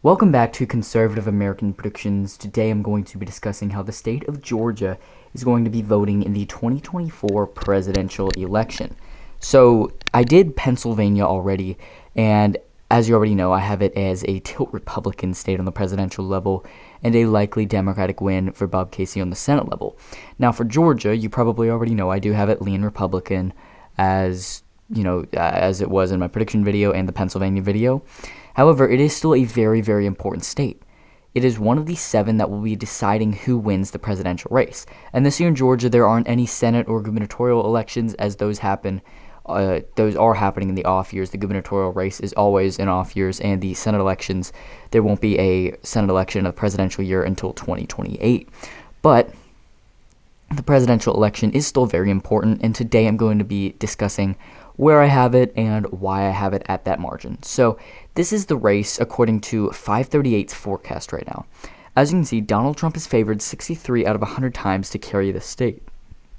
Welcome back to Conservative American Predictions. Today I'm going to be discussing how the state of Georgia is going to be voting in the 2024 presidential election. So I did Pennsylvania already, and as you already know, I have it as a tilt Republican state on the presidential level and a likely Democratic win for Bob Casey on the Senate level. Now for Georgia, you probably already know I do have it lean Republican as as it was in my prediction video and the Pennsylvania video. However, it is still a very, very important state. It is one of the 7 that will be deciding who wins the presidential race. And this year in Georgia, there aren't any Senate or gubernatorial elections, as those happen. Those are happening in the off years. The gubernatorial race is always in off years, and the Senate elections, there won't be a Senate election of the presidential year until 2028. But the presidential election is still very important, and today I'm going to be discussing where I have it and why I have it at that margin. So this is the race according to 538's forecast right now. As you can see, Donald Trump is favored 63 out of 100 times to carry the state.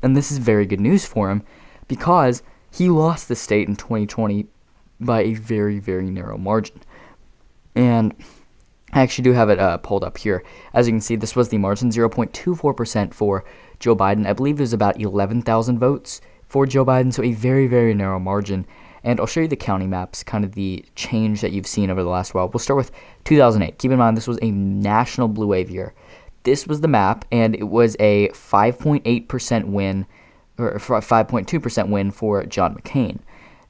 And this is very good news for him because he lost the state in 2020 by a very, very narrow margin. And I actually do have it pulled up here. As you can see, this was the margin, 0.24% for Joe Biden. I believe it was about 11,000 votes for Joe Biden, so a very, very narrow margin. And I'll show you the county maps, kind of the change that you've seen over the last while. We'll start with 2008. Keep in mind, this was a national blue wave year. This was the map, and it was a 5.8% win, or 5.2% win for John McCain.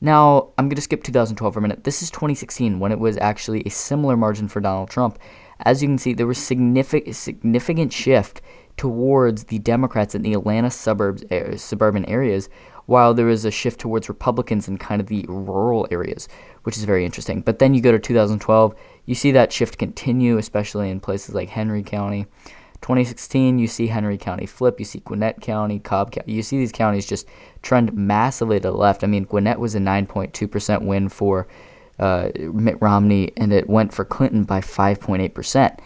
Now, I'm going to skip 2012 for a minute. This is 2016, when it was actually a similar margin for Donald Trump. As you can see, there was significant shift towards the Democrats in the Atlanta suburban areas, while there was a shift towards Republicans in kind of the rural areas, which is very interesting. But then you go to 2012, you see that shift continue, especially in places like Henry County. 2016, you see Henry County flip, you see Gwinnett County, Cobb County, you see these counties just trend massively to the left. I mean, Gwinnett was a 9.2% win for Mitt Romney, and it went for Clinton by 5.8%.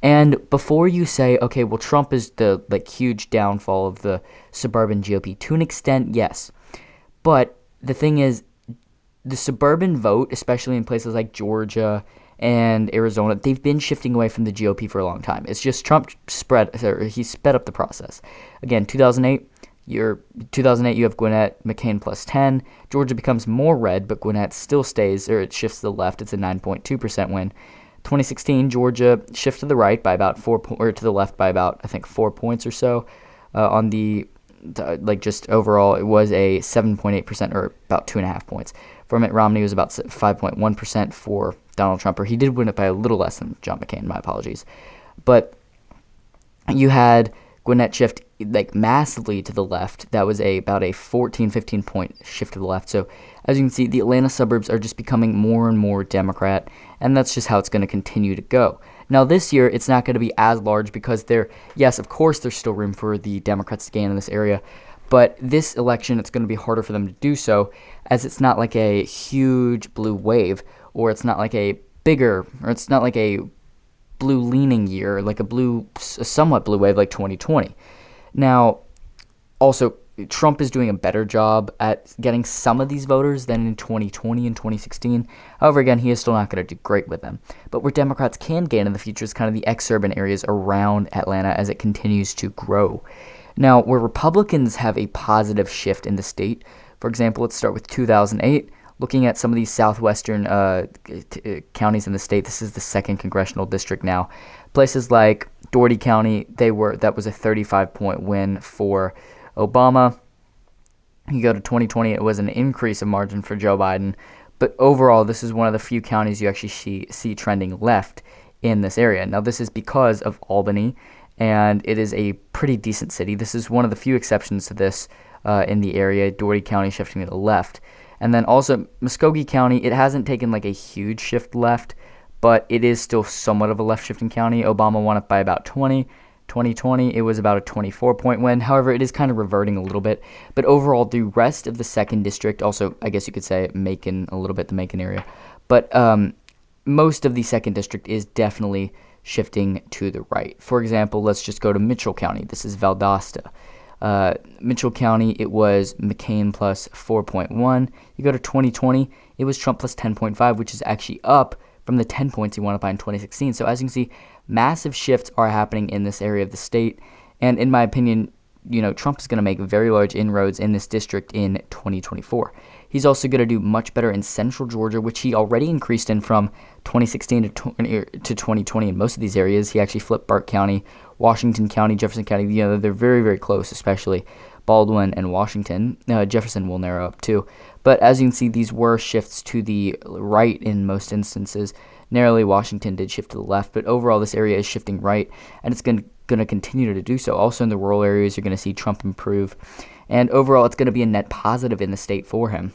And before you say, okay, well, Trump is the huge downfall of the suburban GOP, to an extent, yes. But the thing is, the suburban vote, especially in places like Georgia and Arizona, they've been shifting away from the GOP for a long time. It's just Trump he sped up the process. Again, 2008, you have Gwinnett, McCain plus 10. Georgia becomes more red, but Gwinnett still stays, or it shifts to the left. It's a 9.2% win. 2016, Georgia shifts to the right by about to the left by about, I think, 4 points or so. On the just overall, it was a 7.8%, or about 2.5 points. For Mitt Romney, it was about 5.1% for Donald Trump, or he did win it by a little less than John McCain, my apologies. But you had Gwinnett shift massively to the left. That was about a 15 point shift to the left. So as you can see, the Atlanta suburbs are just becoming more and more Democrat, and that's just how it's going to continue to go. Now this year, it's not going to be as large because yes, of course, there's still room for the Democrats to gain in this area, but this election, it's going to be harder for them to do so, as it's not like a huge blue wave, or it's not like a blue-leaning year, like a somewhat blue wave like 2020. Now, also, Trump is doing a better job at getting some of these voters than in 2020 and 2016. However, again, he is still not going to do great with them. But where Democrats can gain in the future is kind of the exurban areas around Atlanta as it continues to grow. Now, where Republicans have a positive shift in the state, for example, let's start with 2008. Looking at some of these southwestern counties in the state, this is the 2nd congressional district now. Places like Dougherty County, that was a 35-point win for Obama. You go to 2020, it was an increase of margin for Joe Biden. But overall, this is one of the few counties you actually see trending left in this area. Now, this is because of Albany, and it is a pretty decent city. This is one of the few exceptions to this in the area, Dougherty County shifting to the left. And then also Muskogee County, it hasn't taken a huge shift left, but it is still somewhat of a left-shifting county. Obama won it by about 20. 2020, it was about a 24-point win. However, it is kind of reverting a little bit. But overall, the rest of the 2nd district, also, I guess you could say Macon, a little bit the Macon area. But most of the 2nd district is definitely shifting to the right. For example, let's just go to Mitchell County. This is Valdosta. Mitchell County, it was McCain plus 4.1. You go to 2020, it was Trump plus 10.5, which is actually up from the 10 points he won it by in 2016. So as you can see, massive shifts are happening in this area of the state. And in my opinion, Trump is going to make very large inroads in this district in 2024. He's also going to do much better in central Georgia, which he already increased in from 2016 to 2020 in most of these areas. He actually flipped Burke County, Washington County, Jefferson County. They're very, very close, especially Baldwin and Washington. Jefferson will narrow up too. But as you can see, these were shifts to the right in most instances. Narrowly, Washington did shift to the left, but overall this area is shifting right, and it's going to continue to do so. Also in the rural areas, you're going to see Trump improve, and overall it's going to be a net positive in the state for him.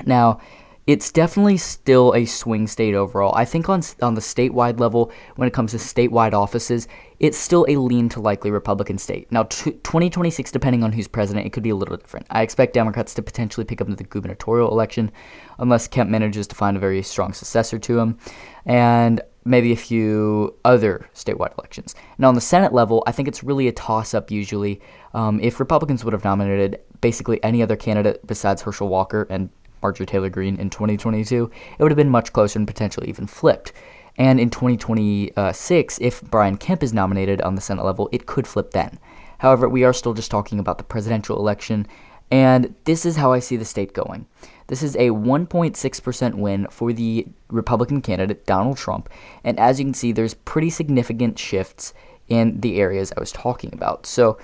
Now, it's definitely still a swing state overall. I think on the statewide level, when it comes to statewide offices, it's still a lean to likely Republican state. Now, 2026, depending on who's president, it could be a little different. I expect Democrats to potentially pick up the gubernatorial election, unless Kemp manages to find a very strong successor to him, and maybe a few other statewide elections. Now, on the Senate level, I think it's really a toss-up usually. If Republicans would have nominated basically any other candidate besides Herschel Walker and Marjorie Taylor Greene in 2022, it would have been much closer and potentially even flipped. And in 2026, if Brian Kemp is nominated on the Senate level, it could flip then. However, we are still just talking about the presidential election, and this is how I see the state going. This is a 1.6% win for the Republican candidate, Donald Trump, and as you can see, there's pretty significant shifts in the areas I was talking about. So,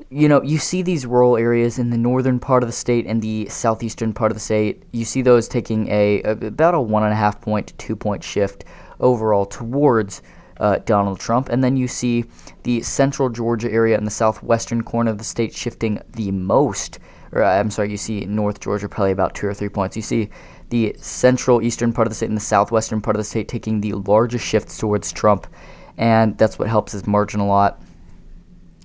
you see these rural areas in the northern part of the state and the southeastern part of the state. You see those taking about a 1.5 point to 2 point shift overall towards Donald Trump. And then you see the central Georgia area and the southwestern corner of the state shifting the most. You see North Georgia probably about 2 or 3 points. You see the central eastern part of the state and the southwestern part of the state taking the largest shifts towards Trump. And that's what helps his margin a lot.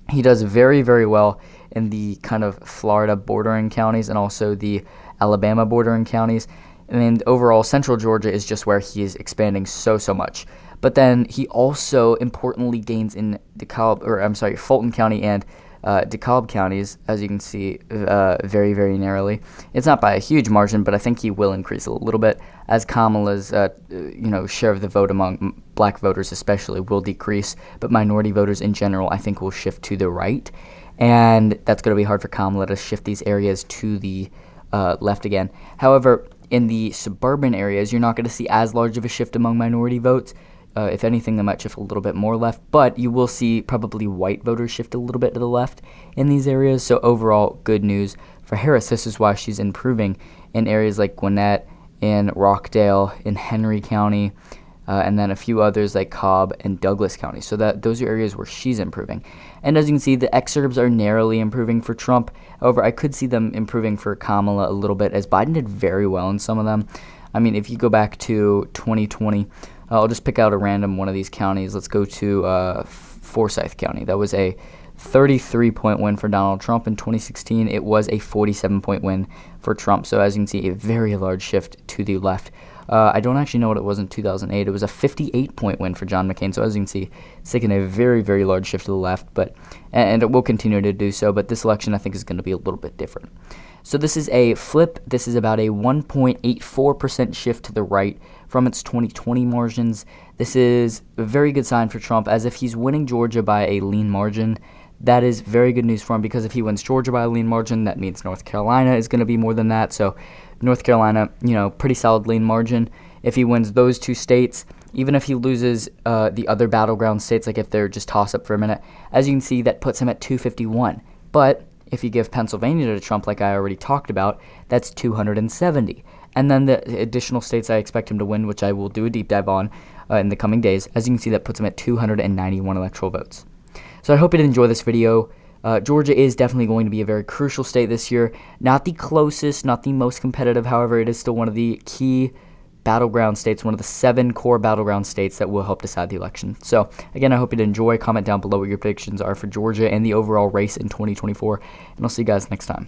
He does very, very well in the kind of Florida bordering counties and also the Alabama bordering counties. And overall, central Georgia is just where he is expanding so much. But then he also importantly gains in Fulton County and DeKalb counties, as you can see, very, very narrowly. It's not by a huge margin, but I think he will increase a little bit as Kamala's, share of the vote among black voters especially will decrease, but minority voters in general, I think, will shift to the right, and that's going to be hard for Kamala to shift these areas to the left again. However, in the suburban areas, you're not going to see as large of a shift among minority votes. If anything, they might shift a little bit more left, but you will see probably white voters shift a little bit to the left in these areas. So overall, good news for Harris. This is why she's improving in areas like Gwinnett, in Rockdale, in Henry County, and then a few others like Cobb and Douglas County. So those are areas where she's improving. And as you can see, the exurbs are narrowly improving for Trump. However, I could see them improving for Kamala a little bit, as Biden did very well in some of them. I mean, if you go back to 2020, I'll just pick out a random one of these counties. Let's go to Forsyth County. That was a 33-point win for Donald Trump in 2016. It was a 47-point win for Trump. So as you can see, a very large shift to the left. I don't actually know what it was in 2008. It was a 58-point win for John McCain. So as you can see, it's taken a very, very large shift to the left, and it will continue to do so. But this election, I think, is going to be a little bit different. So this is a flip. This is about a 1.84% shift to the right from its 2020 margins. This is a very good sign for Trump, as if he's winning Georgia by a lean margin. That is very good news for him, because if he wins Georgia by a lean margin, that means North Carolina is going to be more than that. So North Carolina, pretty solid lean margin. If he wins those two states, even if he loses the other battleground states, like if they're just toss-up for a minute, as you can see, that puts him at 251. But if you give Pennsylvania to Trump, like I already talked about, that's 270. And then the additional states I expect him to win, which I will do a deep dive on in the coming days, as you can see, that puts him at 291 electoral votes. So I hope you did enjoy this video. Georgia is definitely going to be a very crucial state this year. Not the closest, not the most competitive. However, it is still one of the key battleground states, one of the 7 core battleground states that will help decide the election. So, again, I hope you did enjoy. Comment down below what your predictions are for Georgia and the overall race in 2024. And I'll see you guys next time.